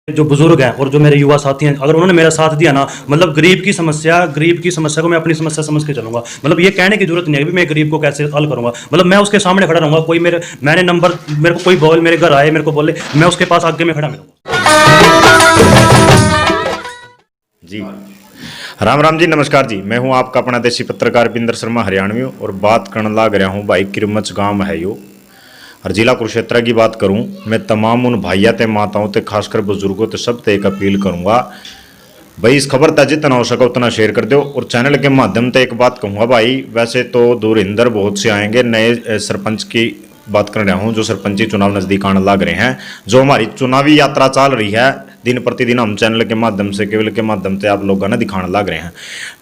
जो बुजुर्ग हैं और जो मेरे युवा साथी हैं, अगर उन्होंने मेरा साथ दिया ना, मतलब गरीब की समस्या को मैं अपनी समस्या समझ के चलूंगा। मतलब ये कहने की जरूरत नहीं है कि मैं गरीब को कैसे हल करूंगा। मतलब मैं उसके सामने खड़ा रहूंगा। कोई मैंने नंबर, मेरे को कोई बोल, मेरे घर आए, मेरे को बोले, मैं उसके पास आगे में खड़ा मिलूंगा। जी राम राम जी, नमस्कार जी। मैं हूं आपका अपना देसी पत्रकार बिंदर शर्मा हरियाणवी और बात करने लग रहा हूं भाई किरमच गांव है यो और जिला कुरुक्षेत्र की बात करूं। मैं तमाम उन भाइयों ते माताओं ते खासकर बुजुर्गों ते सब ते एक अपील करूंगा भाई, इस खबर तक जितना हो सका उतना शेयर कर दो। और चैनल के माध्यम से एक बात कहूँगा भाई, वैसे तो दूरिंदर बहुत से आएंगे, नए सरपंच की बात कर रहा हूँ जो सरपंची चुनाव नज़दीक आने लग रहे हैं, जो हमारी चुनावी यात्रा चल रही है दिन प्रतिदिन हम चैनल के माध्यम से, केवल के माध्यम से आप लोगों ने दिखाने लग रहे हैं।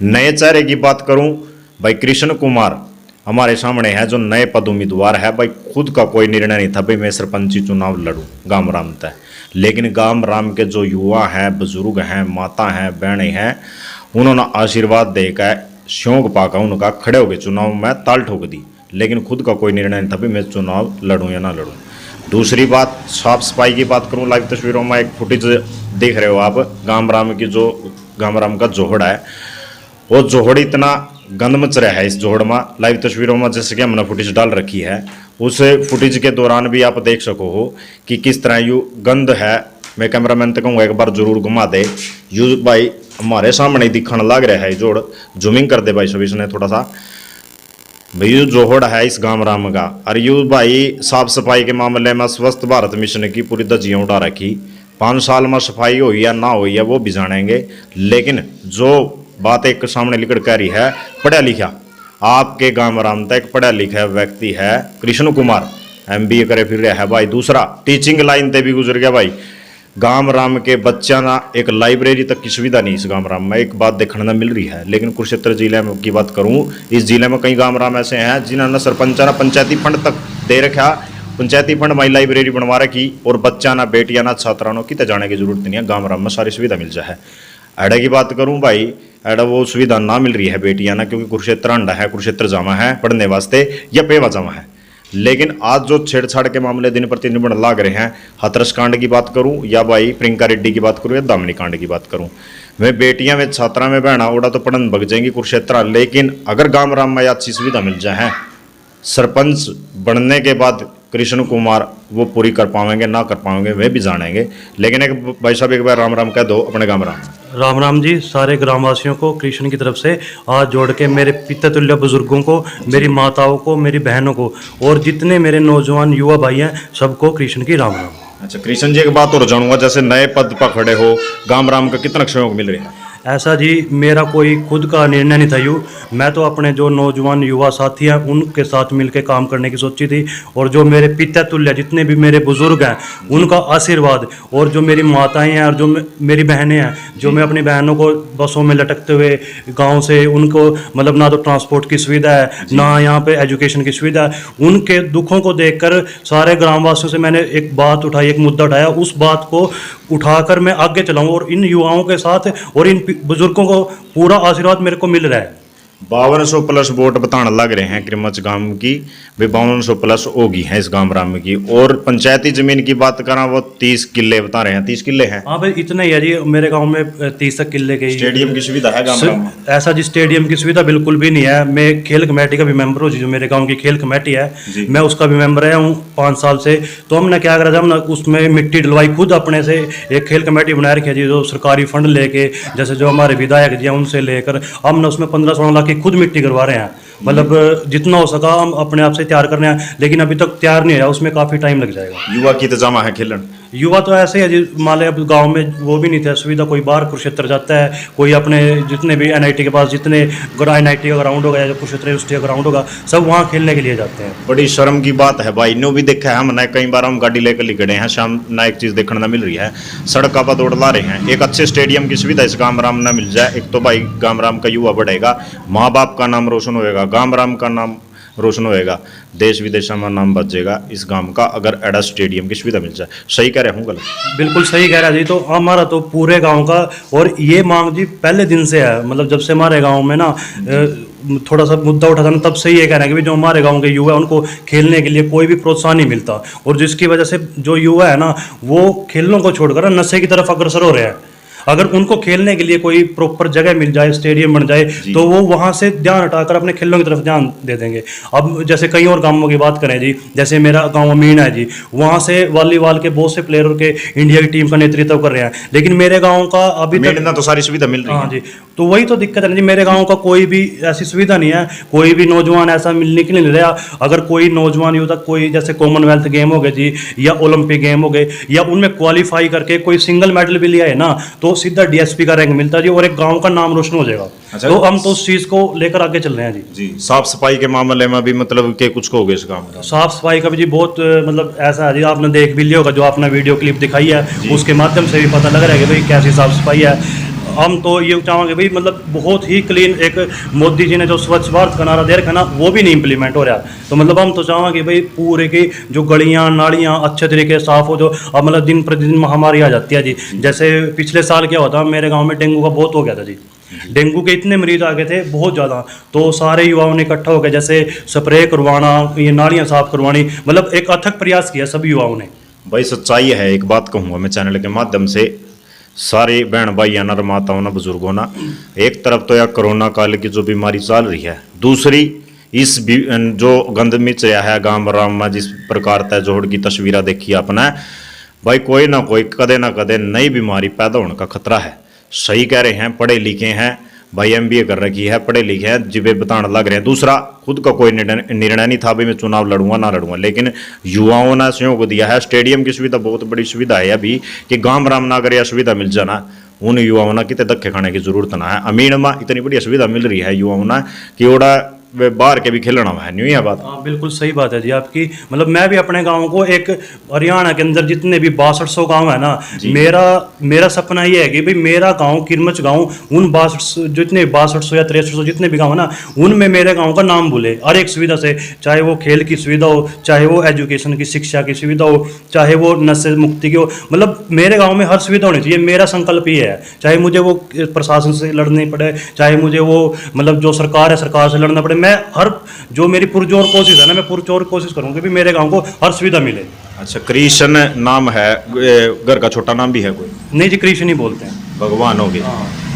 नए चेहरे की बात करूँ भाई, कृष्ण कुमार हमारे सामने है जो नए पद उम्मीदवार है। भाई खुद का कोई निर्णय नहीं था भाई मैं सरपंची चुनाव लड़ूँ गांव राम तय, लेकिन गांव राम के जो युवा हैं, बुजुर्ग हैं, माता हैं, बहनें हैं, उन्होंने आशीर्वाद देकर शौक पाकर उनका खड़े होकर चुनाव में ताल ठोक दी। लेकिन खुद का कोई निर्णय नहीं था भाई मैं चुनाव लड़ूँ या ना लड़ूँ। दूसरी बात, साफ सफाई की बात करूँ, लाइव तस्वीरों में एक फुटेज देख रहे हो आप गांव राम की, जो गांव राम का जोहड़ है, वो जोहड़ इतना गंद मच रहा है इस जोहड़ में। लाइव तस्वीरों में जैसे कि हमने फुटेज डाल रखी है, उस फुटेज के दौरान भी आप देख सको हो कि किस तरह यू गंद है। मैं कैमरामैन तक कहूँगा एक बार जरूर घुमा दे। यू भाई हमारे सामने दिखने लग रहा है जोड़, जूमिंग कर दे भाई सभी ने थोड़ा सा। भाई यू जोहड़ है इस गांव राम का। और यू भाई साफ सफाई के मामले में स्वच्छ भारत मिशन की पूरी धज्जियाँ उठा रखी। 5 साल में सफाई हुई या ना हुई है वो भी जानेंगे, लेकिन जो बात एक सामने निकल कर रही है, पढ़ा लिखा आपके गांव राम तक एक पढ़ा लिखा व्यक्ति है कृष्ण कुमार, MBA करे फिर रहा है भाई। दूसरा टीचिंग लाइन पे भी गुजर गया भाई। गांव राम के बच्चा ना एक लाइब्रेरी तक की सुविधा नहीं इस गांव राम में, एक बात देखने में मिल रही है। लेकिन कुरुक्षेत्र जिले में की बात करूं, इस जिले में कई गांव राम ऐसे हैं जिन्होंने सरपंचा ना पंचायती फंड तक दे रखा, पंचायती फंड में लाइब्रेरी बनवा रखी, और बच्चा ना बेटियां ना छात्राओं की जाने की जरूरत नहीं है, गांव राम में सारी सुविधा मिल जाए। एडा की बात करूं भाई, एडा वो सुविधा ना मिल रही है बेटियां ना, क्योंकि कुरुक्षेत्र अंडा है, कुरुक्षेत्र जामा है पढ़ने वास्ते या पेवा जामा है। लेकिन आज जो छेड़छाड़ के मामले दिन प्रतिदिन बढ़ने लग रहे हैं, हाथरस कांड की बात करूं या भाई प्रियंका रेड्डी की बात करूं या दामिनी कांड की बात करूं, मैं बेटियां में छात्रा में बहना ओड़ा तो पढ़न भग जाएंगी कुरुक्षेत्र। लेकिन अगर गांव राम में अच्छी सुविधा मिल जाए, सरपंच बनने के बाद कृष्ण कुमार वो पूरी कर पाएंगे ना कर पाएंगे वे भी जानेंगे। लेकिन एक भाई साहब एक बार राम राम कह दो अपने गांव राम। राम राम जी, सारे ग्रामवासियों को कृष्ण की तरफ से हाथ जोड़ के, मेरे पितृतुल्य बुजुर्गों को, मेरी माताओं को, मेरी बहनों को, और जितने मेरे नौजवान युवा भाई हैं सबको कृष्ण की राम राम। अच्छा कृष्ण जी, एक बात और जानूंगा, जैसे नए पद पर खड़े हो, गांव राम का कितना सहयोग मिल रहा है? ऐसा जी मेरा कोई खुद का निर्णय नहीं था यूँ, मैं तो अपने जो नौजवान युवा साथी हैं उनके साथ मिलकर काम करने की सोची थी। और जो मेरे पिता तुल्य जितने भी मेरे बुजुर्ग हैं उनका आशीर्वाद, और जो मेरी माताएं हैं और जो मेरी बहनें हैं, जो मैं अपनी बहनों को बसों में लटकते हुए गांव से, उनको मतलब ना तो ट्रांसपोर्ट की सुविधा है ना यहाँ पे एजुकेशन की सुविधा है, उनके दुखों को देखकर सारे ग्रामवासियों से मैंने एक बात उठाई, एक मुद्दा उठाया। उस बात को उठाकर मैं आगे चलाऊँ और इन युवाओं के साथ और इन बुजुर्गों को पूरा आशीर्वाद मेरे को मिल रहा है। 5200 प्लस वोट बताने लग रहे हैं किरमच गांव की, वे 5200 प्लस होगी है इस गांव राम की। और पंचायती जमीन की बात करा वो 30 किले बता रहे हैं, 30 किले हैं। हाँ भाई इतने ही है जी, मेरे गांव में 30 किले के। स्टेडियम की सुविधा है गांव में? ऐसा जी स्टेडियम की सुविधा बिल्कुल भी नहीं है। मैं खेल कमेटी का भी मेंबर हूँ जी, जो मेरे गाँव की खेल कमेटी है मैं उसका भी मेंबर रहा हूँ 5 साल से। तो हमने क्या करा था, हमने उसमें मिट्टी डलवाई खुद अपने से, एक खेल कमेटी बना रखी है जी, जो सरकारी फंड लेके, जैसे जो हमारे विधायक जी हैं उनसे लेकर हमने उसमें 15-16 लाख की खुद मिट्टी करवा रहे हैं। मतलब जितना हो सका हम अपने आप से तैयार करने हैं, लेकिन अभी तक तैयार नहीं है, उसमें काफ़ी टाइम लग जाएगा। युवा की इंतजाम है खेलन? युवा तो ऐसे है जी, मान लें अब गाँव में वो भी नहीं था सुविधा, कोई बाहर कुरुक्षेत्र जाता है, कोई अपने जितने भी NIT के पास जितने NIT का ग्राउंड होगा या कुरुक्षेत्र यूनिवर्सिटी का ग्राउंड होगा, सब वहाँ खेलने के लिए जाते हैं। बड़ी शर्म की बात है भाई, नो भी देखा है हमने, कई बार हम गाड़ी लेकर लिखड़े हैं, शाम ना एक चीज़ देखने मिल रही है, सड़क का दौड़ ला रहे हैं। एक अच्छे स्टेडियम की सुविधा इस गांव राम न मिल जाए, एक तो भाई गांव राम का युवा बढ़ेगा, माँ बाप का नाम रोशन होएगा, गांव राम का नाम रोशन होएगा, देश विदेश में नाम बचेगा इस गांव का, अगर एडा स्टेडियम की सुविधा मिल जाए। सही कह रहा हूँ गलत? बिल्कुल सही कह रहा है जी। तो हमारा तो पूरे गांव का, और ये मांग जी पहले दिन से है, मतलब जब से हमारे गांव में ना थोड़ा सा मुद्दा उठा था ना, तब से ये कह रहे हैं कि भाई जो हमारे गांव के युवा हैं उनको खेलने के लिए कोई भी प्रोत्साहन नहीं मिलता, और जिसकी वजह से जो युवा है ना वो खेलों को छोड़कर नशे की तरफ अग्रसर हो रहे हैं। अगर उनको खेलने के लिए कोई प्रॉपर जगह मिल जाए, स्टेडियम बन जाए, तो वो वहाँ से ध्यान हटाकर अपने खेलों की तरफ ध्यान दे देंगे। अब जैसे कई और गांवों की बात करें जी, जैसे मेरा गांव अमीन है जी, वहाँ से वॉलीबॉल के बहुत से प्लेयर के इंडिया की टीम का नेतृत्व कर रहे हैं, लेकिन मेरे गाँव का अभी तक ना तो सारी सुविधा मिल रही हाँ है। जी, तो वही तो दिक्कत है ना जी, मेरे गांव का कोई भी ऐसी सुविधा नहीं है, कोई भी नौजवान ऐसा मिलने के लिए नहीं रहा। अगर कोई नौजवान युवा कोई जैसे कॉमनवेल्थ गेम हो गए जी, या ओलंपिक गेम हो गए, या उनमें क्वालिफाई करके कोई सिंगल मेडल भी लिया है ना, तो सीधा डीएसपी का रैंक मिलता है जी, और एक गांव का नाम रोशन हो जाएगा। अच्छा। तो हम तो उस चीज को लेकर आगे चल रहे हैं जी। जी, साफ सफाई के मामले में भी मतलब के कुछ हो गए इस काम में। साफ सफाई का भी जी बहुत मतलब ऐसा है जी, आपने देख भी लिया होगा, जो आपने वीडियो क्लिप दिखाई है उसके माध्यम से भी पता लग रहा है कि भाई कैसी साफ सफाई है। हम तो ये चाहेंगे भाई मतलब बहुत ही क्लीन, एक मोदी जी ने जो स्वच्छ भारत का नारा दे रखा ना, वो भी नहीं इम्प्लीमेंट हो रहा। तो मतलब हम तो चाहेंगे भाई पूरे की जो गलियां नालियां अच्छे तरीके से साफ हो, जो अब मतलब दिन प्रतिदिन महामारी आ जाती है जी। जैसे पिछले साल क्या होता, मेरे गाँव में डेंगू का बहुत हो गया था जी, डेंगू के इतने मरीज आ गए थे बहुत ज़्यादा, तो सारे युवाओं ने इकट्ठा होकर जैसे स्प्रे करवाना, ये नालियाँ साफ करवानी, मतलब एक अथक प्रयास किया सभी युवाओं ने। भाई सच्चाई है, एक बात कहूँगा मैं चैनल के माध्यम से, सारे बहन भाई नर माताओं ना बुजुर्गों ना, एक तरफ तो यह कोरोना काल की जो बीमारी चल रही है, दूसरी इस जो गंद मिच रहा है गांव राम में, जिस प्रकार तय जोड़ की तस्वीरें देखी आपने, भाई कोई ना कोई कदे ना कदे नई बीमारी पैदा होने का खतरा है। सही कह रहे हैं, पढ़े लिखे हैं भाई, एमबीए कर रखी है, पढ़े लिखे हैं, जिबे बताने लग रहे हैं। दूसरा, खुद का कोई निर्णय नहीं था भाई मैं चुनाव लड़ूंगा ना लड़ूंगा, लेकिन युवाओं ने सहयोग दिया है। स्टेडियम की सुविधा बहुत बड़ी सुविधा है अभी, कि गांव राम ना अगर यह सुविधा मिल जाना, उन युवाओं ने कितने धक्के खाने की जरूरत ना है। अमीन में इतनी बढ़िया सुविधा मिल रही है युवाओं ने कि ओड़ा वे बाहर के भी खेलना है, नहीं है बात। हाँ बिल्कुल सही बात है जी आपकी। मतलब मैं भी अपने गांव को, एक हरियाणा के अंदर जितने भी 6200 गांव है ना, मेरा सपना ये है कि भाई मेरा गांव किरमच गांव उन 62 जितने 6200 या 6300 जितने भी गांव है ना, उनमें मेरे गांव का नाम बोले हर एक सुविधा से, चाहे वो खेल की सुविधा हो, चाहे वो एजुकेशन की शिक्षा की सुविधा हो, चाहे वो नशे मुक्ति की हो, मतलब मेरे गाँव में हर सुविधा होनी चाहिए। मेरा संकल्प ये है, चाहे मुझे वो प्रशासन से लड़नी पड़े, चाहे मुझे वो मतलब जो सरकार है सरकार से लड़ना पड़े, मैं हर जो मेरी पुरजोर कोशिश है ना, मैं पुरजोर कोशिश करूंगा कि मेरे गांव को हर सुविधा मिले। अच्छा, कृष्ण नाम है, घर का छोटा नाम भी है कोई? नहीं जी, कृष्ण ही बोलते हैं। भगवान हो गए।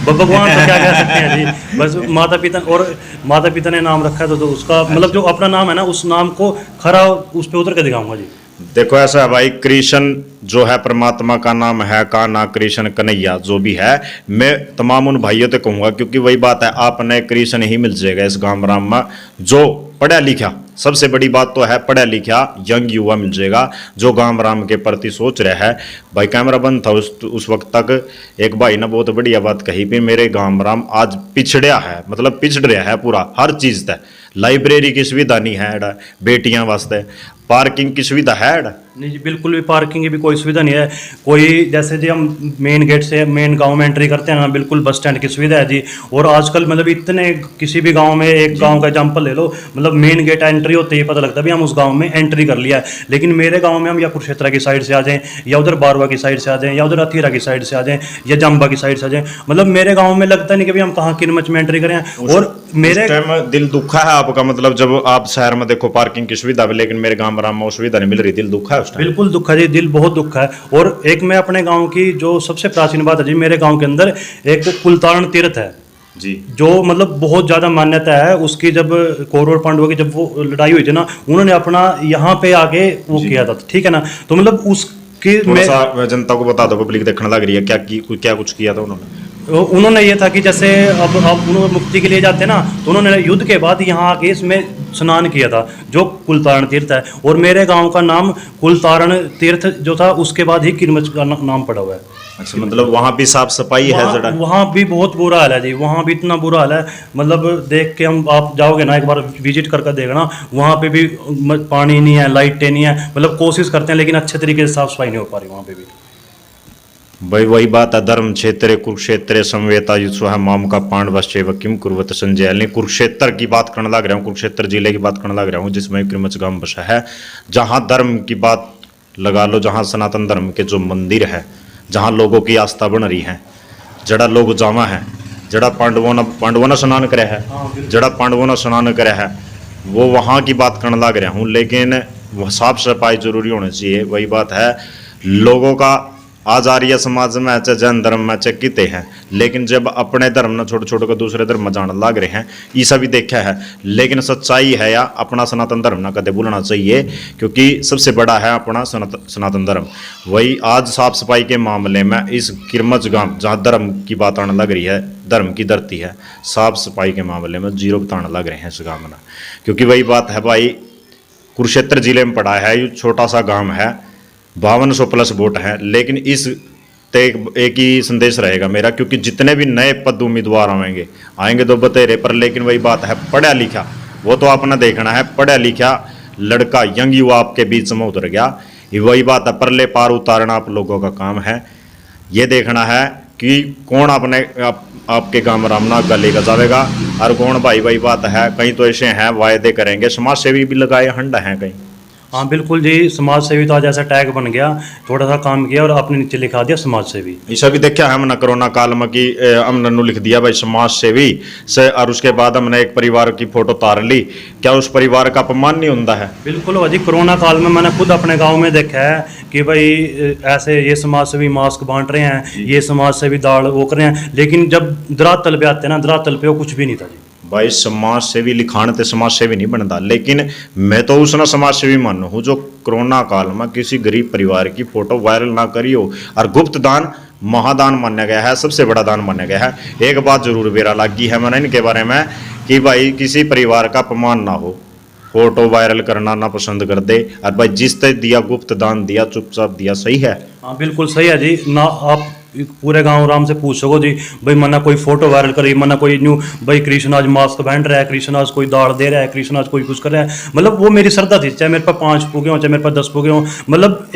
भगवान तो क्या कह सकते हैं जी, बस माता पिता ने नाम रखा है, तो उसका मतलब जो अपना नाम है ना, उस नाम को खरा उस पर उतर के दिखाऊंगा जी। देखो ऐसा है भाई, कृष्ण जो है परमात्मा का नाम है, का ना कृष्ण कन्हैया जो भी है, मैं तमाम उन भाइयों से कहूंगा, क्योंकि वही बात है, आपने कृष्ण ही मिल जाएगा इस गांव राम में, जो पढ़ा लिखा, सबसे बड़ी बात तो है पढ़ा लिखा यंग युवा मिल जाएगा, जो गांव राम के प्रति सोच रहा है। भाई कैमरा बंद था उस वक्त तक, एक भाई ने बहुत बढ़िया बात कही भी, मेरे गांव राम आज पिछड़िया है, मतलब पिछड़ रहा है पूरा हर चीज तक। लाइब्रेरी की सुविधा नहीं है बेटियां वास्ते, पार्किंग की सुविधा है नहीं जी, बिल्कुल भी पार्किंग की भी कोई सुविधा नहीं है। कोई जैसे जी हम मेन गेट से मेन गांव में एंट्री करते हैं ना, बिल्कुल बस स्टैंड की सुविधा है जी। और आजकल मतलब इतने किसी भी गांव में, एक गांव का एग्जांपल ले लो, मतलब मेन गेट एंट्री होते ही पता लगता है भी हम उस गांव में एंट्री कर लिया है। लेकिन मेरे गांव में हम या कुरुक्षेत्र की साइड से आ जाएं, या उधर बारवा की साइड से आ जाएं, या उधर अथीरा की साइड से आ जाएं, या जम्बा की साइड से आ जाएं, मतलब मेरे गाँव में लगता नहीं कि हम कहाँ किरमच में एंट्री करें। और मेरे दिल दुखा है आपका, मतलब जब आप शहर में देखो पार्किंग की सुविधा, लेकिन मेरे गांव राम में सुविधा नहीं मिल रही, दिल दुखा है उस टाइम। बिल्कुल दुखा जी, दिल बहुत दुखा है। और एक मैं अपने गांव की जो सबसे प्राचीन बात है जी, मेरे गांव के अंदर एक कुलतारण तीर्थ है जी, जो मतलब बहुत ज्यादा मान्यता है उसकी। जब कौरव पांडवों की जब वो लड़ाई हुई थी ना, उन्होंने अपना यहाँ पे आके वो किया था, ठीक है ना। तो मतलब उसकी जनता को बता दो, पब्लिक देखने लग रही है, क्या कुछ किया था उन्होंने ये था कि जैसे अब उन्होंने मुक्ति के लिए जाते हैं ना, तो उन्होंने युद्ध के बाद यहाँ आके इसमें स्नान किया था, जो कुलतारण तीर्थ है। और मेरे गांव का नाम कुलतारण तीर्थ जो था, उसके बाद ही किरमच का नाम पड़ा हुआ है। अच्छा, मतलब वहाँ भी साफ सफाई है जरा? वहाँ भी बहुत बुरा हाल है जी, वहाँ भी इतना बुरा हाल है, मतलब देख के हम, आप जाओगे ना एक बार विजिट करके देखना, वहाँ पे भी पानी नहीं है, लाइटें नहीं है, मतलब कोशिश करते हैं लेकिन अच्छे तरीके से साफ सफाई नहीं हो पा रही वहाँ पे भी। भाई वही बात है, धर्म क्षेत्र कुरुक्षेत्र समवेता युत्सुः माम का पांडवश्चैव किम कुर्वत संजय। नहीं, कुरुक्षेत्र की बात करने लग रहा हूँ, कुरुक्षेत्र जिले की बात करने लग रहा हूँ, जिसमें किरमच गांव बसा है, जहाँ धर्म की बात लगा लो, जहाँ सनातन धर्म के जो मंदिर है, जहाँ लोगों की आस्था बन रही है, जड़ा लोग जावा है, जड़ा पांडवों ने स्नान करे है, जड़ा पांडवों ने स्नान करे है, वो वहाँ की बात करने लग रहा हूँ। लेकिन वह साफ सफाई जरूरी होनी चाहिए, वही बात है। लोगों का आज आर्य समाज में चाहे जैन धर्म में चाहे किते हैं, लेकिन जब अपने धर्म न छोटे छोटे को दूसरे धर्म में जाने लग रहे हैं, ये सभी देखा है। लेकिन सच्चाई है या अपना सनातन धर्म न कदे भूलना चाहिए, क्योंकि सबसे बड़ा है अपना सनातन धर्म। वही आज साफ सफाई के मामले में इस किरमच गांव जहाँ धर्म की बात आने लग रही है, धर्म की धरती है, साफ सफाई के मामले में जीरो बताने लग रहे हैं इस गाँव में। क्योंकि वही बात है भाई, कुरुक्षेत्र जिले में पड़ा है, ये छोटा सा गांव है, 5200 प्लस वोट हैं। लेकिन इस एक ही संदेश रहेगा मेरा, क्योंकि जितने भी नए पद उम्मीदवार आएंगे तो बतेरे पर। लेकिन वही बात है, पढ़ा लिखा वो तो आपने देखना है, पढ़ा लिखा लड़का यंग युवा आपके बीच में उतर गया, ये वही बात है, परले पार उतारना आप लोगों का काम है। ये देखना है कि कौन आपके गांव रामना गले का जाएगा और कौन भाई। वही बात है, कहीं तो ऐसे हैं वायदे करेंगे, समाज सेवी भी लगाए हंडा हैं कहीं। हाँ बिल्कुल जी, समाज सेवी तो आज ऐसा टैग बन गया, थोड़ा सा काम किया और आपने नीचे लिखा दिया समाज सेवी। ऐसा भी देखा है हमने कोरोना काल में कि हमने लिख दिया भाई समाज सेवी से, और उसके बाद हमने एक परिवार की फोटो तार ली। क्या उस परिवार का अपमान नहीं होता है? बिल्कुल भाजी, कोरोना काल में मैंने खुद अपने गांव में देखा है कि भाई ऐसे ये समाज सेवी मास्क बांट रहे हैं, ये समाज सेवी दाल वो कर रहे हैं, लेकिन जब धरातल पे आते हैं ना, धरातल पे वो कुछ भी नहीं था जी। भाई समाज सेवी लिखाने ते समाज सेवी नहीं बनता, लेकिन मैं तो उसना समाज सेवी मानू हूँ जो कोरोना काल में किसी गरीब परिवार की फोटो वायरल ना करी हो। और गुप्त दान महादान माना गया है, सबसे बड़ा दान माना गया है। एक बात जरूर बेरा लगी है मैंने इनके बारे में कि भाई किसी परिवार का अपमान ना हो, फोटो वायरल करना ना पसंद कर दे। और भाई जिस तरह दिया गुप्त दान दिया, चुपचाप दिया, सही है। हाँ बिल्कुल सही है जी। ना आप पूरे गांव राम से पूछ सको जी, भाई मना कोई फोटो वायरल करे, मना कोई न्यू भाई कृष्ण आज मास्क पहन रहा है, कृष्ण आज कोई दाड़ दे रहा है, कृष्ण आज कोई कुछ कर रहा है, मतलब वो मेरी श्रद्धा थी। चाहे मेरे पास 5 पुगे हो, चाहे मेरे पास 10 पुगे हो, मतलब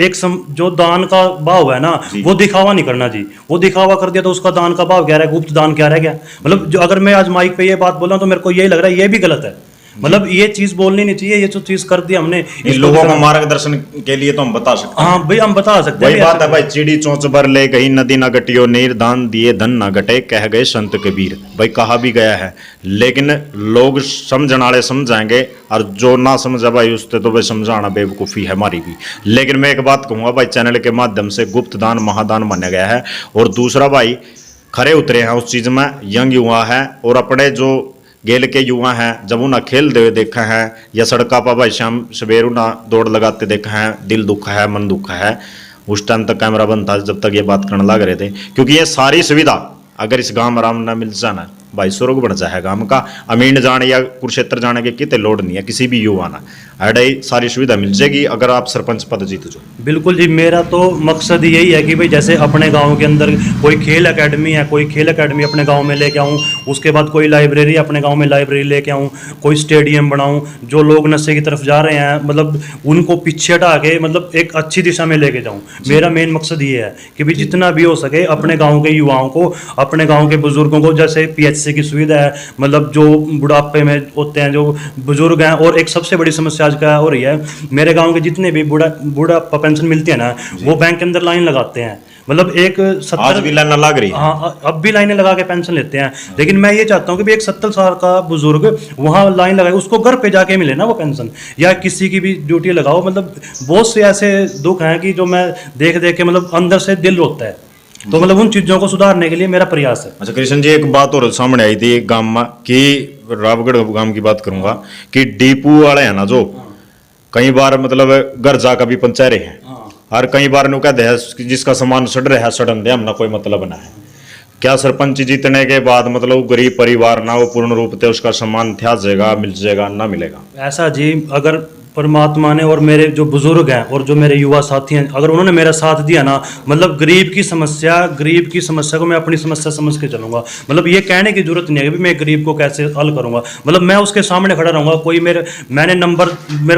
जो दान का भाव है ना, वो दिखावा नहीं करना जी। वो दिखावा कर दिया तो उसका दान का भाव क्या रहा है, गुप्त दान क्या रह गया। मतलब जो अगर मैं आज माइक पे ये बात बोल रहा हूँ तो मेरे को यही लग रहा है ये भी गलत है। मतलब ये चीज बोलनी नहीं चाहिए, ये जो चीज कर दी हमने लोगों को मार्गदर्शन के लिए तो हम बता सकते हैं। हाँ भाई हम बता सकते हैं। वही बात है भाई, चिड़ी चोंच भर ले गई नदी ना घटियो नीर, दान दिए धन ना घटे, कह गए संत कबीर। भाई कहा भी गया है, लेकिन लोग समझने वाले समझाएंगे और जो ना समझा भाई उससे तो भाई समझाना बेवकूफ़ी है हमारी भी। लेकिन मैं एक बात कहूँगा भाई, चैनल के माध्यम से गुप्त दान महादान माना गया है। और दूसरा भाई, खरे उतरे हैं उस चीज़ में, यंग युवा है और अपने जो गेल के युवा हैं, जब उन्हें खेलते हुए देखा है या सड़का पर भाई शाम सवेर उन्हें दौड़ लगाते देखा है, दिल दुखा है, मन दुखा है। उस टाइम तक कैमरा बंद था जब तक ये बात करने लग रहे थे, क्योंकि ये सारी सुविधा अगर इस गांव में आराम न मिल जाना भाई स्वर्ग बन जाए गांव का। अमीन जाने या कुरुक्षेत्र जाने की कितने लोड नहीं है किसी भी युवा ना, अड़े सारी सुविधा मिल जाएगी अगर आप सरपंच पद जीत जो। बिल्कुल जी, मेरा तो मकसद यही है कि भाई जैसे अपने गांव के अंदर कोई खेल एकेडमी है, कोई खेल एकेडमी अपने गांव में लेके आऊँ, उसके बाद कोई लाइब्रेरी अपने गांव में लाइब्रेरी लेके आऊँ, कोई स्टेडियम बनाऊँ। जो लोग नशे की तरफ जा रहे हैं मतलब उनको पीछे हटा के मतलब एक अच्छी दिशा में लेके जाऊँ। मेरा मेन मकसद ये है कि भाई जितना भी हो सके अपने गाँव के युवाओं को, अपने गाँव के बुजुर्गों को, जैसे PHC की सुविधा है, मतलब जो बुढ़ापे में होते हैं जो बुजुर्ग हैं। और एक सबसे बड़ी समस्या आज क्या हो रही है, मेरे गांव के जितने भी बुढ़ापा पेंशन मिलती है ना, वो बैंक के अंदर लाइन लगाते हैं। मतलब एक 70 आज भी लाइन लग रही है। हाँ अब भी लाइनें लगा के पेंशन लेते हैं। लेकिन मैं ये चाहता हूँ कि भी एक 70 साल का बुजुर्ग वहाँ लाइन लगाए, उसको घर पे जाके मिले ना वो पेंशन, या किसी की भी ड्यूटी लगाओ। मतलब बहुत से ऐसे दुख हैं कि जो मैं देख देख के मतलब अंदर से दिल रोता है। तो मतलब उन चीजों को सुधारने के लिए मेरा प्रयास है। अच्छा कृष्ण जी, एक बात और सामने आई थी गांव में कि रावगढ़ गांव की बात करूंगा कि डिपू वाले हैं ना, जो कई बार मतलब घर जाकर भी पंचायत रहे हैं और कई बार नु कहते हैं जिसका सामान सड़ रहा है सड़न दे, हमने कोई मतलब ना है। क्या सरपंच जीतने के बाद मतलब गरीब परिवार ना वो पूर्ण रूप से उसका सामान था जाएगा, मिल जाएगा ना मिलेगा? ऐसा जी, अगर परमात्मा ने और मेरे जो बुजुर्ग हैं और जो मेरे युवा साथी हैं, अगर उन्होंने मेरा साथ दिया ना, मतलब गरीब की समस्या को मैं अपनी समस्या समझ के चलूंगा। मतलब ये कहने की जरूरत नहीं है कि मैं गरीब को कैसे हल करूंगा। मतलब मैं उसके सामने खड़ा रहूंगा। कोई मेरे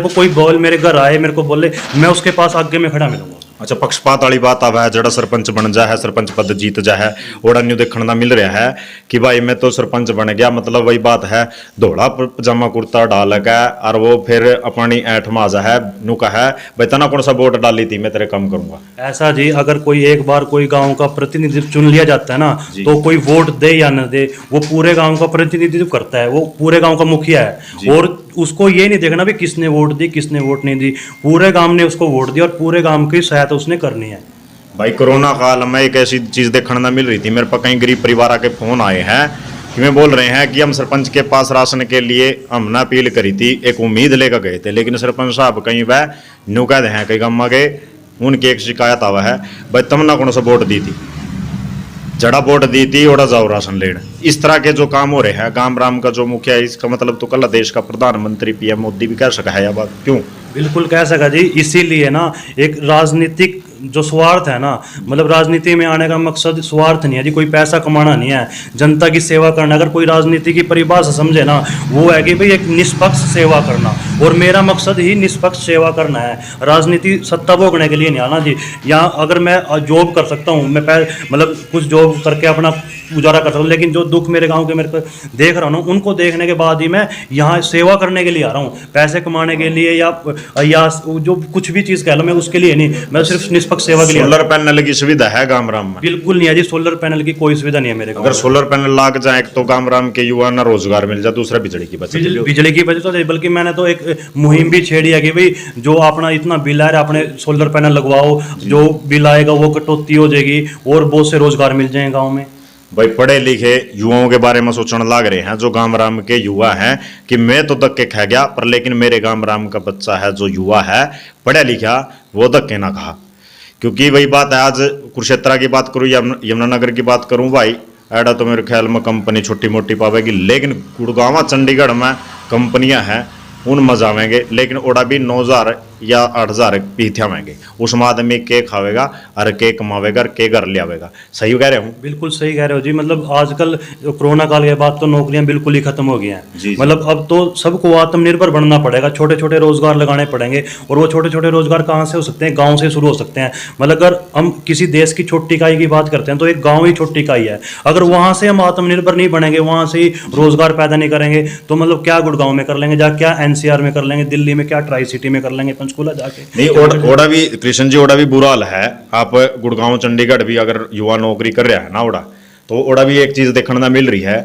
को कोई बोल मेरे घर आए, मेरे को बोले, मैं उसके पास आगे में खड़ा मिलूंगा। अच्छा, पक्षपात वाली बात आवा है, जड़ा सरपंच बन जा है, सरपंच पद जीत जा है, ओड़ा न्यू देखने ना मिल रहा है कि भाई मैं तो सरपंच बन गया, मतलब वही बात है, धोड़ा पजामा कुर्ता डाल के और वो फिर अपनी ऐठ माजा है, नु का है भाई तना कौन सा वोट डाली थी, मैं तेरे काम करूंगा। ऐसा जी, अगर कोई एक बार कोई गांव का प्रतिनिधित्व चुन लिया जाता है ना, तो कोई वोट दे या न दे, वो पूरे गांव का प्रतिनिधित्व करता है, वो पूरे गांव का मुखिया है। और उसको ये नहीं देखना भी किसने वोट दी किसने वोट नहीं दी, पूरे गांव ने उसको वोट दिया और पूरे गांव की सहायता उसने करनी है। भाई कोरोना काल में एक ऐसी चीज देखने ना मिल रही थी, मेरे पास कई गरीब परिवार के फोन आए हैं कि मैं बोल रहे हैं कि हम सरपंच के पास राशन के लिए हमने अपील करी थी, एक उम्मीद लेकर गए थे, लेकिन सरपंच साहब कहीं वह न्यू कहते हैं कई गाँव गए, उनकी एक शिकायत आवा है भाई तुमने कौन सा वोट दी थी, जड़ा वोट दी थी ओड़ा जाओ राशन लेने। इस तरह के जो काम हो रहे हैं गांव राम का जो मुखिया है, इसका मतलब तो कल देश का प्रधानमंत्री पीएम मोदी भी कह सका है यह बात, क्यों? बिल्कुल कह सका जी, इसीलिए ना एक राजनीतिक जो स्वार्थ है ना, मतलब राजनीति में आने का मकसद स्वार्थ नहीं है जी, कोई पैसा कमाना नहीं है, जनता की सेवा करना। अगर कोई राजनीति की परिभाषा समझे ना, वो है कि भाई एक निष्पक्ष सेवा करना, और मेरा मकसद ही निष्पक्ष सेवा करना है। राजनीति सत्ता भोगने के लिए नहीं आना जी। यहाँ अगर मैं जॉब कर सकता हूँ, मैं मतलब कुछ जॉब करके अपना गुजारा कर सकता हूँ, लेकिन जो दुख मेरे गाँव के मेरे को देख रहा हूँ, उनको देखने के बाद ही मैं यहाँ सेवा करने के लिए आ रहा हूँ, पैसे कमाने के लिए या जो कुछ भी चीज़ कह लो, मैं उसके लिए नहीं, मैं सिर्फ निष्पक्ष सेवा के लिए। सोलर पैनल की सुविधा है गांव राम में? बिल्कुल नहीं है जी, सोलर पैनल की कोई सुविधा नहीं है मेरे गाँव। अगर सोलर पैनल लाग जाए, एक तो गांव राम के युवा ना रोजगार मिल जाए, दूसरा बिजली की बचत। बिजली की बचत तो, बल्कि मैंने तो एक मुहिम भी छेड़ी है कि भाई जो अपना इतना बिल आ रहा है, अपने सोलर पैनल लगवाओ, जो बिल आएगा वो कटौती हो जाएगी और बहुत से रोजगार मिल जाएंगे गाँव में। भाई पढ़े लिखे युवाओं के बारे में सोचने लाग रहे हैं जो गांव राम के युवा हैं कि मैं तो धक्के खा गया, पर लेकिन मेरे गांव राम का बच्चा है जो युवा है पढ़ा लिखा, वो धक्के ना खा। क्योंकि वही बात है, आज कुरुक्षेत्र की बात करूँ, यमुनानगर की बात करूँ, भाई ऐडा तो मेरे ख्याल में कंपनी छोटी मोटी पावेगी, लेकिन गुड़गांव चंडीगढ़ में कंपनियां हैं, उन मजा आवेंगे, लेकिन ओड़ा भी 9,000 या 8,000 पीठिया आवेंगे, उसमें आदमी के खावेगा और के कमावेगा और के घर ले आवेगा। सही कह रहे हूँ? बिल्कुल सही कह रहे हो जी। मतलब आजकल कोरोना काल के बाद तो नौकरियां बिल्कुल ही खत्म हो गई हैं। मतलब अब तो सबको आत्मनिर्भर बनना पड़ेगा, छोटे छोटे रोजगार लगाने पड़ेंगे, और वो छोटे छोटे रोजगार कहाँ से हो सकते हैं? गाँव से शुरू हो सकते हैं। मतलब अगर हम किसी देश की छोटी इकाई की बात करते हैं तो एक गाँव ही छोटी इकाई है। अगर वहाँ से हम आत्मनिर्भर नहीं बनेंगे, वहाँ से ही रोजगार पैदा नहीं करेंगे, तो मतलब क्या गुड़गांव में कर लेंगे जा, क्या एनसीआर में कर लेंगे, दिल्ली में क्या ट्राई सिटी में कर लेंगे, पंचकुला जाके नहीं। ओड़ा भी कृष्ण जी, ओड़ा भी बुरा हाल है। आप गुड़गांव चंडीगढ़ भी अगर युवा नौकरी कर रहा है ना ओड़ा, तो ओड़ा भी एक चीज देखने ना मिल रही है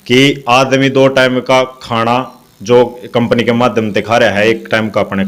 कि आदमी 2 टाइम का खाना जो कंपनी के माध्यम से खा रहा है, एक टाइम का अपने,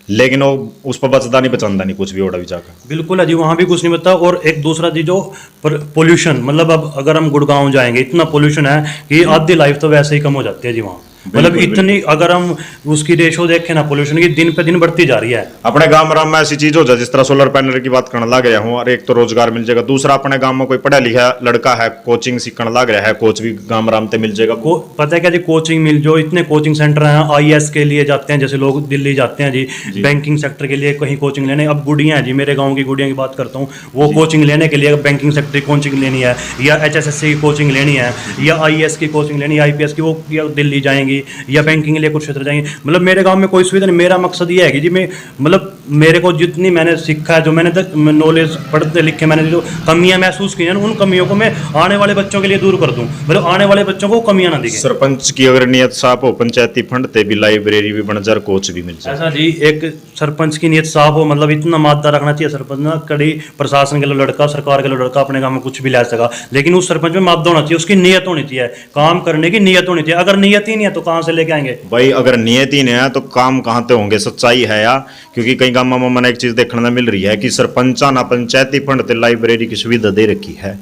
लेकिन वो उस पर बचता नहीं बचंदा नहीं कुछ भी ओड़ा भी जाकर। बिल्कुल है जी, वहाँ भी कुछ नहीं बचता। और एक दूसरा जी जो पोल्यूशन, मतलब अब अगर हम गुड़गांव जाएंगे, इतना पोल्यूशन है कि आधी लाइफ तो वैसे ही कम हो जाती है जी वहाँ। मतलब इतनी अगर हम उसकी रेशो देखें ना, पोल्यूशन की दिन पे दिन बढ़ती जा रही है। अपने गांव में ऐसी चीज हो जाए, जिस तरह सोलर पैनल की बात करने लग रहा हूँ, और एक तो रोजगार मिल जाएगा, दूसरा अपने गांव में कोई पढ़ा लिखा लड़का है, कोचिंग सीखने लग रहा है, कोच भी गांव राम से मिल जाएगा। पता है क्या जी, कोचिंग मिल, जो इतने कोचिंग सेंटर हैं, आईएएस के लिए जाते हैं, जैसे लोग दिल्ली जाते हैं जी, बैंकिंग सेक्टर के लिए कहीं कोचिंग लेने। अब गुड़ियाँ हैं जी, मेरे गाँव की गुड़ियाँ की बात करता हूँ, वो कोचिंग लेने के लिए बैंकिंग सेक्टर की कोचिंग लेनी है, या HSSC की कोचिंग लेनी है, या IAS की कोचिंग लेनी है, IPS की, वो या दिल्ली जाएंगी, या बैंकिंग के लिए कुछ क्षेत्र जाएंगे। मतलब मेरे गांव में कोई सुविधा नहीं। मेरा मकसद ये है कि जी मैं, मतलब मेरे को जितनी मैंने सीखा है, जो मैंने नॉलेज पढ़ते लिखे, मैंने जो कमियां महसूस की हैं, उन कमियों को मैं आने वाले बच्चों के लिए दूर कर दूं, मतलब आने वाले बच्चों को कमियां ना दिखे। सरपंच की अगर नियत साफ हो, पंचायती फंड ते भी लाइब्रेरी भी बन जाए, कोच भी मिल जाए। ऐसा जी, एक सरपंच की नियत साफ हो, मतलब इतना मादा रखना चाहिए सरपंच ना, कड़ी प्रशासन के लिए लड़का, सरकार के लिए लड़का अपने गाँव में कुछ भी ला सका, लेकिन उस सरपंच में मादा होना चाहिए, उसकी नियत होनी चाहिए, काम करने की नियत होनी चाहिए। अगर नियत ही नहीं है तो कहाँ से लेके आएंगे भाई? अगर नियत ही नहीं है तो काम कहाँ से होंगे? सच्चाई है या? क्योंकि कई गाँव में मैंने एक चीज देखने में मिल रही है कि सरपंचा ना पंचायती फंड ते लाइब्रेरी की सुविधा दे रखी है,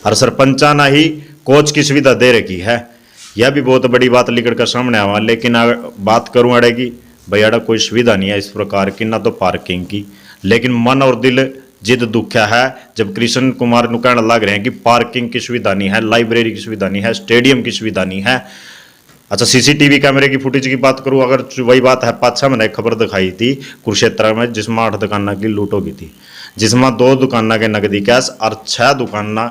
और सरपंचा ना ही कोच की सुविधा दे रखी है। यह भी बहुत बड़ी बात लिखकर का सामने आवा। लेकिन बात करूं अड़े की, भाई अड़ा कोई सुविधा नहीं है इस प्रकार की, ना तो पार्किंग की, लेकिन मन और दिल जिद दुख्या है जब कृष्ण कुमार नु कहने लग रहे हैं कि पार्किंग की सुविधा नहीं है, लाइब्रेरी की सुविधा नहीं है, स्टेडियम की सुविधा नहीं है। अच्छा, सीसीटीवी कैमरे की फुटेज की बात करूं, अगर वही बात है, 5-6 मैंने एक खबर दिखाई थी कुरुक्षेत्र में, जिसमें 8 दुकाना की लूट हो गई थी, जिसमें 2 दुकाना के नकदी कैश और 6 दुकाना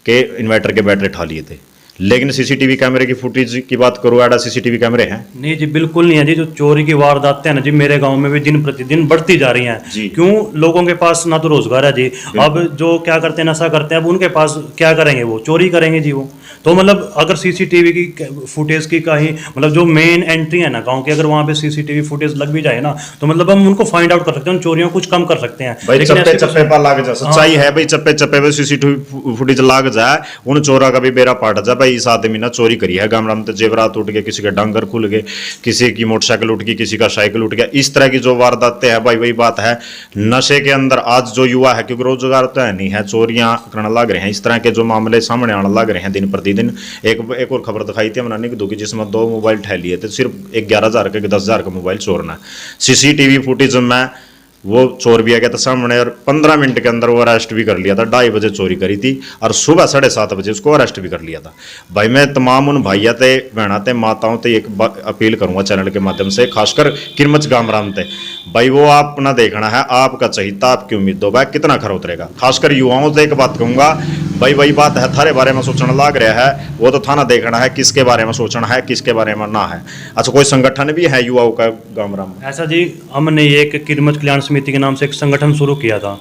के इन्वर्टर के बैटरी ठा लिए थे। लेकिन सीसीटीवी कैमरे की फुटेज की बात करूँ, एडा सीसीटीवी कैमरे हैं? नहीं जी, बिल्कुल नहीं है जी। जो चोरी की वारदातें हैं ना जी, मेरे गांव में भी दिन प्रतिदिन बढ़ती जा रही जी। हैं। क्यों? लोगों के पास ना तो रोजगार है जी। अब जो क्या करते हैं, नशा करते हैं, अब उनके पास क्या करेंगे? वो चोरी करेंगे जी। वो तो मतलब अगर सीसीटीवी की फुटेज की कहीं मतलब जो मेन एंट्री है ना गांव की, अगर वहां पे सीसीटीवी फुटेज लग भी जाए ना, तो मतलब हम उनको फाइंड आउट कर सकते हैं, उन चोरियों को कुछ कम कर सकते हैं। भाई लेकिन चप्पे ऐसे चप्पे पर लाग जा, सच्चाई है भाई, चप्पे चप्पे पे सीसीटीवी फुटेज लाग जाए, उन चोरा का भी बेरा पाट जाए। भाई इस आदमी ने चोरी करी है, गामड़ा में तो जेवरात उठ गए, किसी के डांगर खुल गए, किसी की मोटरसाइकिल उठ गई, किसी का साइकिल उठ गया। इस तरह की जो वारदातें हैं भाई, वही बात है नशे के अंदर आज जो युवा है, क्योंकि रोजगार तो है नहीं है, चोरियां करने लग रहे हैं, इस तरह के जो मामले सामने आने लग रहे हैं दिन प्रतिदिन। एक और खबर दिखाई थी हमने की जिसमें 2 मोबाइल ठह लिए थे, सिर्फ 11,000 के 10,000 का मोबाइल चोरना। सीसीटीवी फुटेज में वो चोर भी आ गया था सामने, और 15 मिनट के अंदर वो अरेस्ट भी कर लिया था। 2:30 बजे चोरी करी थी और सुबह 7:30 बजे उसको अरेस्ट भी कर लिया था। भाई मैं तमाम उन भाइया ते बहना ते माताओं ते एक अपील करूंगा चैनल के माध्यम से, खासकर किरमच गामराम ते, भाई वो आप अपना देखना है, आपका चाहिए आपकी उम्मीद हो भाई कितना खरा उतरेगा। खासकर युवाओं से एक बात कहूंगा भाई, वही बात है, थारे बारे में सोचना लाग रहा है, वो तो थाना देखना है किसके बारे में सोचना है, किसके बारे में ना है। अच्छा, कोई संगठन भी है युवाओं का गामराम में? ऐसा जी, हमने एक किरमच कल्याण समिति के नाम से एक संगठन शुरू किया था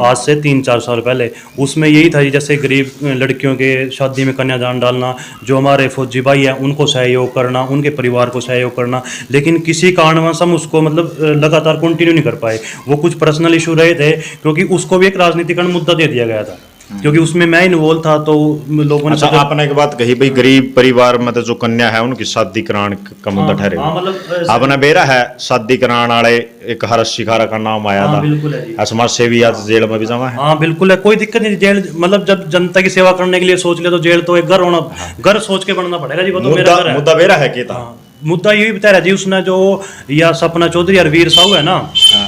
आज से 3-4 साल पहले। उसमें यही था जी, जैसे गरीब लड़कियों के शादी में कन्यादान डालना, जो हमारे फौजी भाई हैं उनको सहयोग करना, उनके परिवार को सहयोग करना। लेकिन किसी कारणवश हम उसको मतलब लगातार कंटिन्यू नहीं कर पाए। वो कुछ पर्सनल इशू रहे थे, क्योंकि उसको भी एक राजनीतिकरण मुद्दा दे दिया गया था, क्योंकि उसमें मैं इन्वॉल्व था, तो लोगों ने अच्छा, आपने एक बात कही भाई, गरीब परिवार में तो जो कन्या है उनकी शादी कराने का मुद्दा ठहरे। मतलब आपने बेरा है शादी कराने वाले एक हरस शिखारा का नाम आया था, बिल्कुल है जी। समाज सेवी आज जेल में भी जमा है। हाँ बिल्कुल है, कोई दिक्कत नहीं। जेल मतलब जब जनता की सेवा करने के लिए सोच ले, तो जेल तो एक घर होना, घर सोच के बनना पड़ेगा जी। वो तो मेरा घर है। मुद्दा बेरा है कि था मुद्दा यही बता रहा जी, उसने जो या सपना चौधरी और वीर साहू है ना,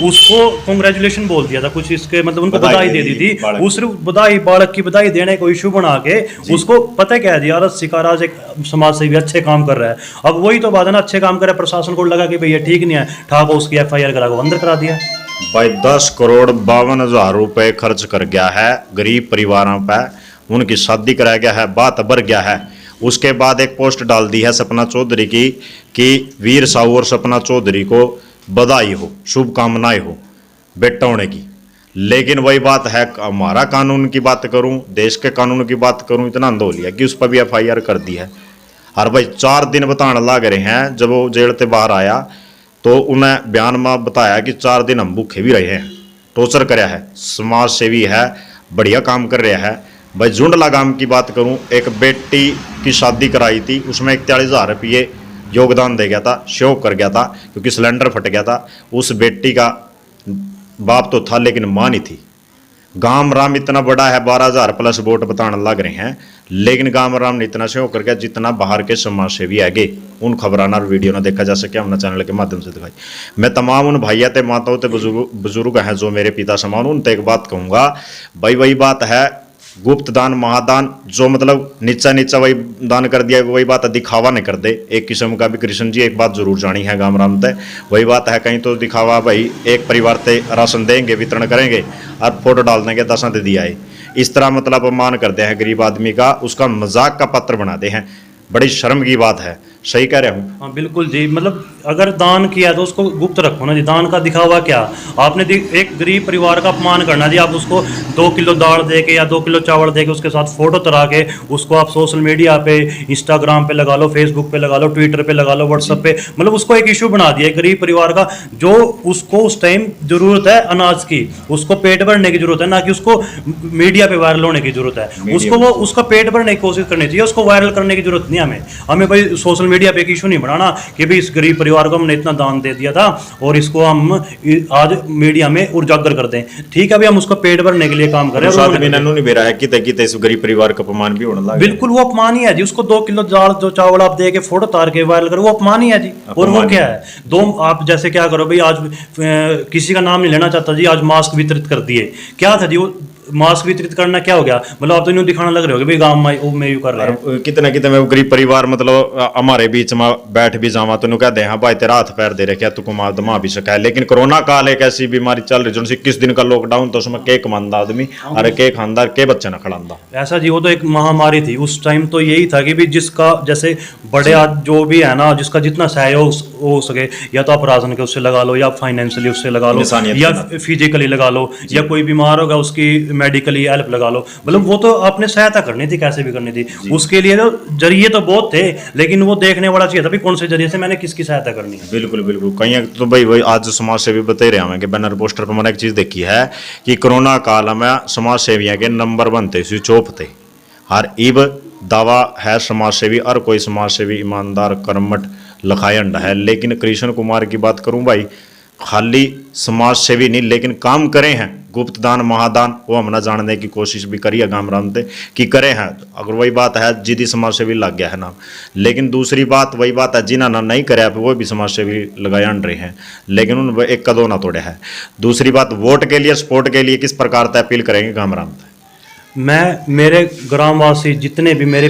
उसको कांग्रेचुलेशन बोल दिया था कुछ, इसके मतलब उनको बधाई दे दी थी। उस बधाई, बालक की बधाई देने को इशू बना के उसको पता क्या है जी, यार शिकाराज एक समाज से भी अच्छे काम कर रहा है। अब वही तो बात है ना, अच्छे काम कर रहा है, प्रशासन को लगा कि भैया ठीक नहीं है, ठाको उसकी FIR करा को अंदर करा दिया। भाई 10,52,00,000 रुपए खर्च कर गया है गरीब परिवारों पर, उनकी शादी कराया गया है, बात बढ़ गया है। उसके बाद एक पोस्ट डाल दी है सपना चौधरी की कि वीर साहू और सपना चौधरी को बधाई हो, शुभकामनाएं हो बेटा होने की। लेकिन वही बात है, हमारा कानून की बात करूं, देश के कानून की बात करूं, इतना अंधो लिया कि उस पर भी FIR कर दी है। और भाई 4 दिन बताने लग रहे हैं, जब वो जेल से बाहर आया तो उन्हें बयान में बताया कि 4 दिन हम भूखे भी रहे हैं, टॉर्चर कराया है, समाज सेवी है, बढ़िया काम कर रहा है। भाई जुंडला गांव की बात करूं, एक बेटी की शादी कराई थी, उसमें 41,000 रुपये योगदान दे गया था, शौक कर गया था, क्योंकि सिलेंडर फट गया था। उस बेटी का बाप तो था लेकिन मां नहीं थी। गाम राम इतना बड़ा है, 12,000 प्लस वोट बताने लग रहे हैं, लेकिन गाम राम ने इतना शौक कर गया जितना बाहर के समाज सेवी आगे। उन खबराना और वीडियो ना देखा जा सके, हमने चैनल के माध्यम से दिखाई। मैं तमाम उन भैया ते माताओं ते बुजुर्ग हैं जो मेरे पिता समान, उन ते एक बात कहूँगा भाई, वही बात है, गुप्त दान महादान, जो मतलब नीचा नीचा वही दान कर दिया, वही बात है, दिखावा नहीं कर दे एक किस्म का भी। कृष्ण जी एक बात जरूर जानी है गाम राम ते, वही बात है, कहीं तो दिखावा भाई, एक परिवार ते राशन देंगे, वितरण करेंगे और फोटो डाल देंगे 10 दे दिया है, इस तरह मतलब अपमान करते हैं गरीब आदमी का, उसका मजाक का पात्र बनाते हैं। बड़ी शर्म की बात है, सही कह रहा हूँ? हाँ बिल्कुल जी, मतलब अगर दान किया तो उसको गुप्त रखो ना जी, दान का दिखावा क्या? आपने एक गरीब परिवार का अपमान करना जी, आप उसको 2 किलो दाल दे के या 2 किलो चावल दे के उसके साथ फोटो तरा के उसको आप सोशल मीडिया पे, इंस्टाग्राम पे लगा लो, फेसबुक पे लगा लो, ट्विटर पे लगा लो, व्हाट्सएप पे, मतलब उसको एक इशू बना दिया गरीब परिवार का, जो उसको उस टाइम जरूरत है अनाज की, उसको पेट भरने की जरूरत है, ना कि उसको मीडिया पे वायरल होने की जरूरत है। उसको वो उसका पेट भरने की कोशिश करनी चाहिए, उसको वायरल करने की जरूरत नहीं हमें भाई सोशल मीडिया पे एक इशू नहीं बनाना कि भाई इस गरीब परिवार को हमने इतना दान दे दिया था और इसको हम आज मीडिया में उजागर कर दें। ठीक है, अभी हम उसको पेट भरने के लिए काम कर रहे हैं, इस गरीब परिवार का अपमान भी होने लगा। बिल्कुल वो अपमान ही है जी, उसको 2 किलो दाल जो चावल आप दे के फोटो तार के वायरल करो, वो अपमान ही है जी। और वो क्या है, आप जैसे क्या करो भाई, आज किसी का नाम नहीं लेना चाहता जी, आज मास्क वितरित कर दिए, क्या था जी, वो मास्क वितरित करना क्या हो गया, मतलब आप तो यूँ दिखाना लग रहे हो कि भाई गाँव में यूँ कर रहे हैं। कितने कितने में गरीब परिवार मतलब हमारे बीच में बैठ भी जावा तो कह दे हाँ भाई तेरा हाथ पैर दे रखे तू कमा दमा भी सका है। लेकिन कोरोना काल एक ऐसी बीमारी चल रही जो 21 दिन का लॉकडाउन, तो उसमें के कमांदा आदमी अरे के खानदार के बच्चे न खड़ांदा। ऐसा जी, वो तो एक महामारी थी उस टाइम, तो यही था कि भी जिसका जैसे बड़े जो भी है ना, जिसका जितना सहयोग हो सके, या तो आप राशन के उससे लगा लो, या फाइनेंशियली उससे लगा लो, इंसानियत या के नाते। फिजिकली लगा लो, या कोई बीमार होगा उसकी मेडिकली हेल्प लगा लो। मतलब वो तो आपने सहायता करनी थी, कैसे भी करनी थी। उसके लिए तो जरिए तो बहुत थे, लेकिन वो देखने वाला चाहिए था भी कौन से जरिए से मैंने किसकी सहायता करनी है। बिल्कुल बिल्कुल। कहीं तो भाई वही आज समाज सेवी बता रहे हमें कि बैनर पोस्टर पर मैंने एक चीज देखी है कि कोरोना काल में समाज सेवियों के नंबर 1 थे, स्विच ऑफ थे। हर इब दावा है समाज सेवी, और कोई समाज सेवी ईमानदार कर्मठ लखायंड है। लेकिन कृष्ण कुमार की बात करूं भाई, खाली समाज सेवी नहीं लेकिन काम करे हैं, गुप्त दान महादान वो हमने जानने की कोशिश भी करी है गाम राम से कि करे हैं। अगर वही बात है जिदी समाज सेवी लग गया है नाम। लेकिन दूसरी बात वही बात है जिन्हें ना नहीं करे वो भी समाज सेवी लगाए रहे हैं, लेकिन उन एक कदों ना तोड़े है। दूसरी बात वोट के लिए सपोर्ट के लिए किस प्रकार से अपील करेंगे गाम राम से? मैं, मेरे ग्रामवासी जितने भी मेरे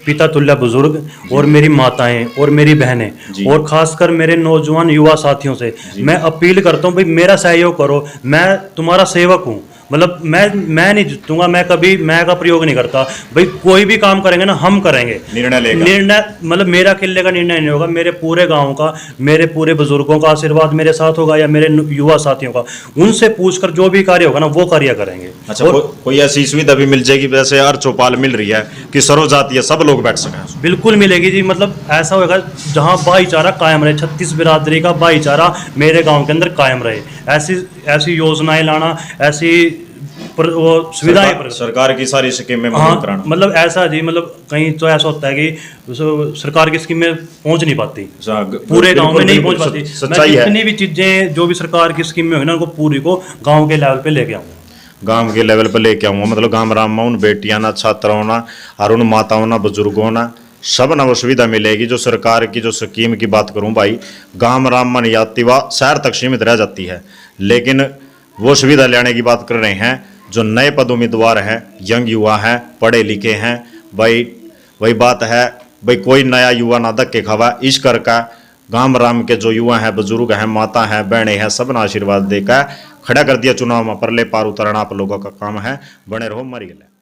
पिता तुल्य बुजुर्ग और मेरी माताएं और मेरी बहनें, और खासकर मेरे नौजवान युवा साथियों से मैं अपील करता हूं भाई मेरा सहयोग करो। मैं तुम्हारा सेवक हूं। मतलब मैं नहीं जीतूंगा, मैं कभी मैं का प्रयोग नहीं करता भाई। कोई भी काम करेंगे ना हम करेंगे, निर्णय मतलब मेरा अकेले का निर्णय नहीं होगा, मेरे पूरे गांव का, मेरे पूरे बुजुर्गों का आशीर्वाद मेरे साथ होगा, या मेरे युवा साथियों का। उनसे पूछकर जो भी कार्य होगा ना वो कार्य करेंगे। अच्छा, कोई ऐसी सुविधा भी मिल जाएगी वैसे हर चौपाल मिल रही है कि सर्व जातीय सब लोग बैठ सकें? बिल्कुल मिलेगी जी। मतलब ऐसा होगा जहां भाईचारा कायम रहे, 36 बिरादरी का भाईचारा मेरे गांव के अंदर कायम रहे। ऐसी योजनाएं लाना, ऐसी वो सुविधाएं सरकार की सारी स्कीमें कराना। मतलब ऐसा जी, मतलब कहीं तो ऐसा होता है कि सरकार की स्कीमें पहुंच नहीं पाती, पूरे गांव में नहीं पहुंच पाती। मैं जितनी भी चीजें जो भी सरकार की स्कीमें होगी ना उनको पूरी को गांव के लेवल पे लेके आऊंगा। गांव के लेवल पे लेके आऊंगा, मतलब गांव राम में उन बेटियां ना, छात्राओं ना, और उन माताओं ना, बुजुर्गों ना, सब ना वो सुविधा मिलेगी। जो सरकार की जो स्कीम की बात करूं भाई, गांव राम में यात्री व शहर तक सीमित रह जाती है। लेकिन वो सुविधा लेने की बात कर रहे हैं जो नए पद उम्मीदवार हैं, यंग युवा हैं, पढ़े लिखे हैं भाई। वही बात है भाई, कोई नया युवा ना धक्के खावा। इस कर का गांव राम के जो युवा हैं, बुजुर्ग हैं, माता हैं, बहनें हैं, सब ना आशीर्वाद देकर खड़ा कर दिया चुनाव में। परले पार उतरना आप लोगों का काम है। बने रहो, मरी गए।